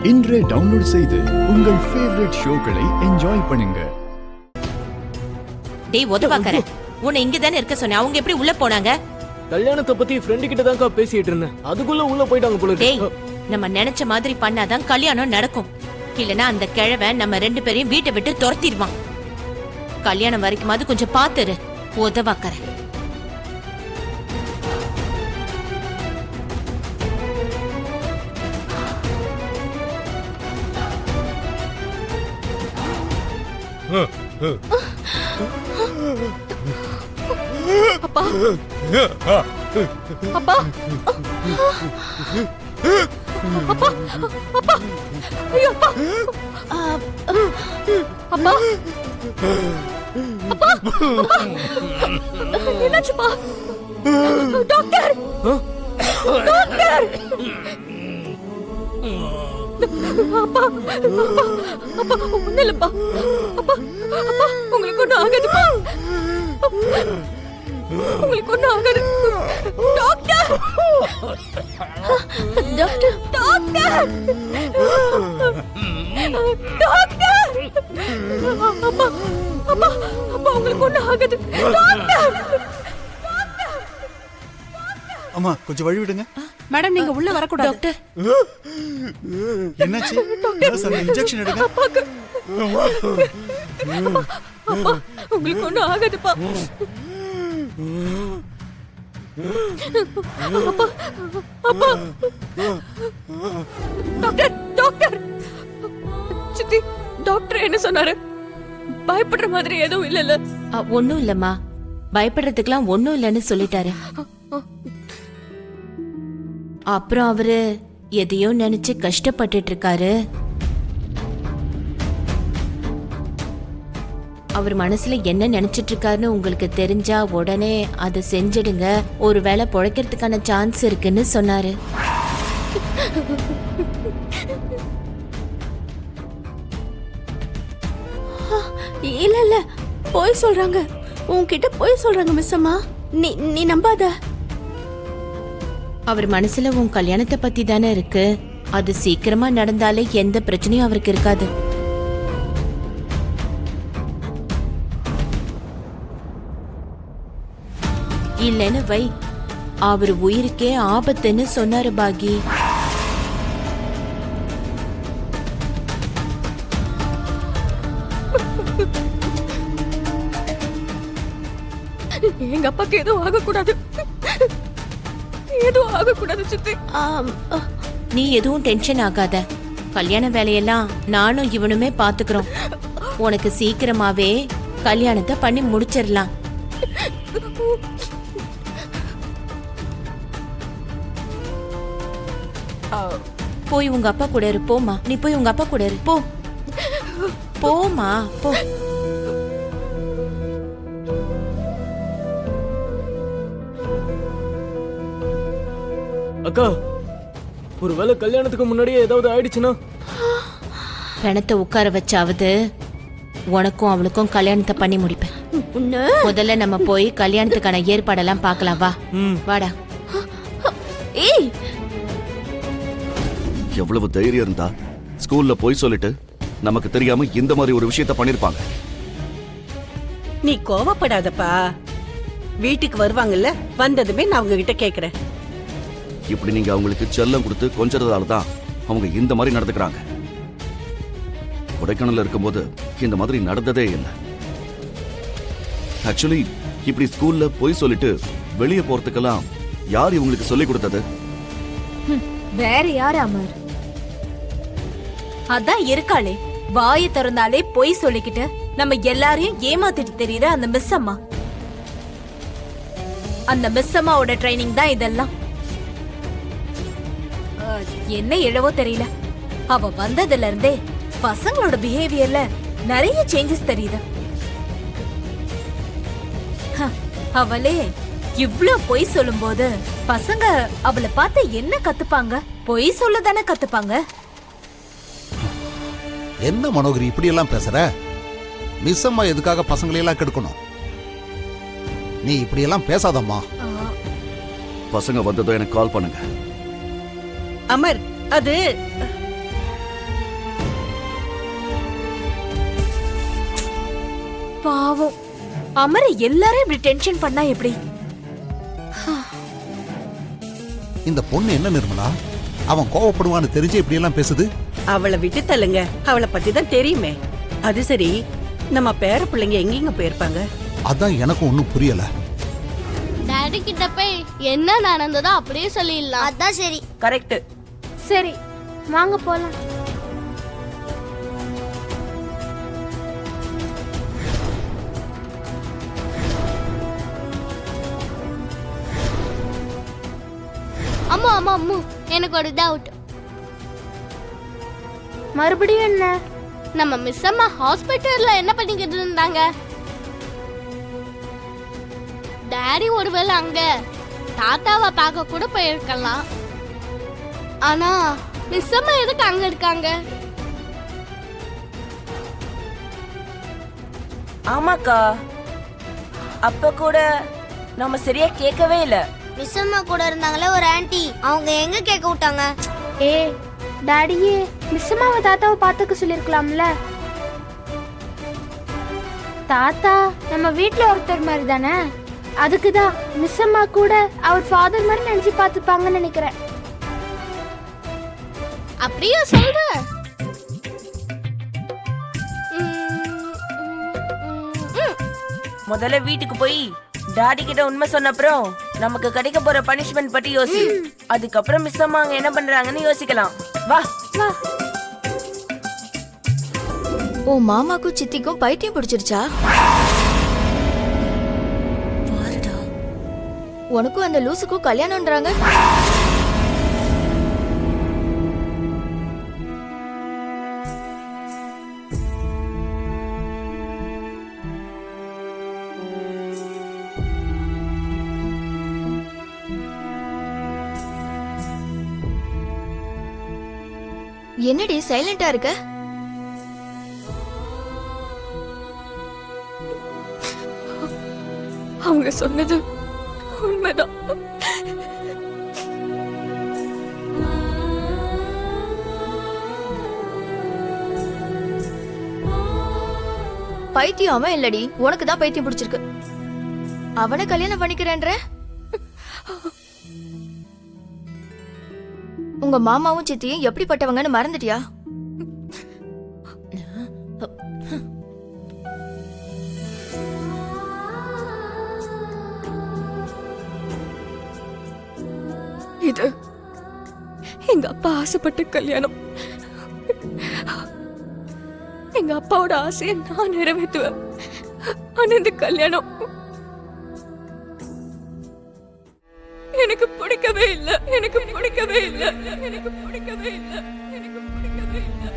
இன்றே டவுன்லோட் செய்து உங்கள் ஃபேவரட் ஷோக்களை என்ஜாய் பண்ணுங்க. டேய் உதவாக்கற, உன்னை இங்க தானே இருக்க சொன்னேன். அவங்க எப்படி உள்ள போனாங்க? கல்யாணத்தை பத்தி ஃப்ரெண்ட் கிட்ட தான் பேசிட்டு இருந்தேன். அதுக்குள்ள உள்ள போயிட்டாங்க போல டேய், இருக்கு. நம்ம நினைச்ச மாதிரி பண்ணாதான் கல்யாணம் நடக்கும். இல்லனா அந்த கிழவன் நம்ம ரெண்டு பேரையும் வீட்டை விட்டு துரத்திடுவான். கல்யாணம் வரைக்குமாவது கொஞ்சம் பாத்துரு உதவாக்கற. அப்பா அப்பா அப்பா அப்பா ஐயோ அப்பா அப்பா அப்பா என்னாச்சுப்பா? டாக்டர் டாக்டர் அப்பா அப்பா ஒண்ணும் இல்லப்பா. அப்பா அப்பா உங்களுக்கு ஒண்ணும் ஆகாதுப்பா. உங்களுக்கு ஒண்ணும் ஆகாது. டாக்டர் டாக்டர் டாக்டர் டாக்டர் அப்பா அப்பா அப்பா உங்களுக்கு ஒண்ணும் ஆகாது. டாக்டர் அம்மா கொஞ்சம் வழி விடுங்க. மேடம் நீங்க உள்ள வரக்கூடாது. டாக்டர் என்னாச்சு? டாக்டர் இன்ஜெக்ஷன் எடுங்க. அப்பா உங்களுக்கு ஒண்ணும் ஆகாதுப்பா. அப்பா அப்பா டாக்டர் டாக்டர் சித்தி டாக்டர் என்ன சொன்னாரு? பயப்படுற மாதிரி எதுவும் இல்லைல்ல? ஒண்ணும் இல்லம்மா, பயப்படுறதுக்கெல்லாம் ஒண்ணும் இல்லைன்னு சொல்லிட்டாரு. அப்புறம் அவரு எதையோ நினைச்சு கஷ்டப்பட்டுட்டு இருக்காரு. அவர் மனசுல என்ன நினைச்சிட்டு இருக்காருன்னு உங்களுக்கு தெரிஞ்சா உடனே அதை செஞ்சிடுங்க. ஒருவேளை பொழைக்கிறதுக்கான சான்ஸ் இருக்குன்னு சொன்னாரு. இல்ல இல்ல போய் சொல்றாங்க. உன்கிட்ட போய் சொல்றாங்க மிஸ் அம்மா. நீ நம்பாத. அவர் மனசுல உன் கல்யாணத்தை பத்தி தானே இருக்கு. அது சீக்கிரமா நடந்தாலே எந்த பிரச்சனையும் அவருக்கு இருக்காது. இல்லன்னு வை, அவர் உயிருக்கே ஆபத்துன்னு சொன்னாரு பாகி. எங்க அப்பாக்கு எதுவும் ஆகக்கூடாது. எதுவும் ஆகக்கூடாது சித்தி. நீ எதுவும் டென்ஷன் ஆகாத. கல்யாண வேலையெல்லாம் நானும் இவனுமே பாத்துக்கிறோம். உனக்கு சீக்கிரமாவே கல்யாணத்தை பண்ணி முடிச்சிடலாம். போய் உங்க அப்பா கூட இரு. போமா, நீ போய் உங்க அப்பா கூட இரு. போ போமா போ. அக்கா, ஒருவேளை கல்யாணத்துக்கு முன்னாடியே ஏதாவது ஆயிடுச்சுன்னா? பணத்தை உட்கார வச்சாவது உனக்கும் அவளுக்கும் கல்யாணத்தை பண்ணி முடிப்பேன். முதல்ல நம்ம போய் கல்யாணத்துக்கான ஏற்பாடெல்லாம் பார்க்கலாம். வா வாடா. ஏய் எவ்வளவு தைரியம் இருந்தா ஸ்கூல்ல போய் சொல்லிட்டு நமக்கு தெரியாம இந்த மாதிரி ஒரு விஷயத்த பண்ணிருப்பாங்க. நீ கோவப்படாதப்பா. வீட்டுக்கு வருவாங்கல்ல, வந்ததுமே நான் அவங்க கிட்ட கேக்குறேன். இப்படி நீங்க அவங்களுக்கு செல்லம் கொடுத்து கொஞ்சறதால தான் அவங்க இந்த மாதிரி நடந்துக்கிறாங்க. கொடைக்கானல்ல இருக்கும்போது இந்த மாதிரி நடந்ததே இல்லை. ஆக்சுவலி இப்படி ஸ்கூல்ல போய் சொல்லிட்டு வெளியே போறதுக்கெல்லாம் யார் இவங்களுக்கு சொல்லி கொடுத்தது? வேற யார் அமர்? அதான் இருக்காளே, வாயை திறந்தாலே பொய் சொல்லிக்கிட்டு நம்ம எல்லாரையும் ஏமாத்திட்டு தெரியுற அந்த மிஸ் அம்மா. அந்த மிஸ் அம்மாவோட ட்ரைனிங் தான் இதெல்லாம். என்ன இழவோ தெரியல, அவ வந்ததுல இருந்தே பசங்களோட பிஹேவியர்ல நிறைய சேஞ்சஸ் தெரியுது. அவளே இவ்ளோ பொய் சொல்லும் போது பசங்க அவளை பார்த்து என்ன கத்துப்பாங்க? பொய் சொல்லதானே கத்துப்பாங்க. என்ன மனோகரி இப்படி எல்லாம் பேசுற? மிஸ் அம்மா எதுக்காக பசங்களை எல்லாம் கெடுக்கணும்? நீ இப்படி எல்லாம் பேசாதம்மா. பசங்க வந்ததும் எனக்கு கால் பண்ணுங்க. அமர், அது பாவம் அமர எல்லாரும் இப்படி டென்ஷன் பண்ணா எப்படி? இந்த பொண்ணு என்ன நிர்மலா, அவன் கோவப்படுவான்னு தெரிஞ்சு இப்படி எல்லாம் பேசுது. அவளை விட்டு தள்ளுங்க, அவளை பத்தி தான் தெரியுமே. அது சரி, நம்ம பேர பிள்ளைங்க எங்கெங்க போயிருப்பாங்க? அதான் எனக்கும் ஒன்றும் புரியல. டாடி கிட்ட போய் என்ன நடந்ததோ அப்படியே சொல்லிடலாம். அதான் சரி. கரெக்ட். சரி வாங்க போலாம். அம்மா அம்மா அம்மு, எனக்கு ஒரு டவுட். மறுபடியும் என்ன? நம்ம மிஸ் அம்மா ஹாஸ்பிட்டல்ல என்ன பண்ணிக்கிட்டு இருந்தாங்க? டாடி ஒருவேளை அங்க தாத்தாவை பார்க்க கூட போயிருக்கலாம். ஆனா மிஸ் அம்மா எதுக்கு அங்க இருக்காங்க? ஆமாக்கா, அப்ப கூட நம்ம சரியா கேட்கவே இல்ல. மிஸ் அம்மா கூட இருந்தாங்களே ஒரு ஆன்ட்டி, அவங்க எங்க கேட்க விட்டாங்க? ஏ டாடியே மிஸ் அம்மாவை தாத்தாவை பார்த்துக்க சொல்லிருக்கலாம்ல. தாத்தா நம்ம வீட்ல ஒருத்தர் மாதிரி தானே, அதுக்குதான் மிஸ் அம்மா கூட அவர் ஃபாதர் மாதிரி நினைச்சு பார்த்துப்பாங்கன்னு நினைக்கிறேன். அப்படியே சொல்ற? முதல்ல வீட்டுக்கு போய் டாடி கிட்ட உண்மை சொன்ன அப்புறம் நமக்கு கிடைக்க போற பனிஷ்மெண்ட் பத்தி யோசி. அதுக்கப்புறம் மிஸ் அம்மா அங்க என்ன பண்றாங்கன்னு யோசிக்கலாம். வா வா. ஓ மாமாக்கும் சித்திக்கும் பைத்தியம் பிடிச்சிருச்சா? உனக்கும் அந்த லூசுக்கும் கல்யாணம்ன்றாங்க. என்னடி சைலண்டா இருக்க? அவங்க சொன்னது உண்மைதான். பைத்தியம் அவன் இல்லடி, உனக்கு தான் பைத்தியம் பிடிச்சிருக்கு. அவனை கல்யாணம் பண்ணிக்கிறேன்ற? உங்க மாமாவும் சித்தியும் எப்படிப்பட்டவங்கன்னு மறந்துட்டியா? இது எங்க அப்பா ஆசைப்பட்ட கல்யாணம். எங்க அப்பாவோட ஆசையை நான் நிறைவேற்றுவேன். ஆனா இந்த கல்யாணம் எனக்கு பிடிக்கவே இல்லை. எனக்கு பிடிக்கவே இல்லை. எனக்கு பிடிக்கவே இல்லை. எனக்கு பிடிக்கவே இல்லை.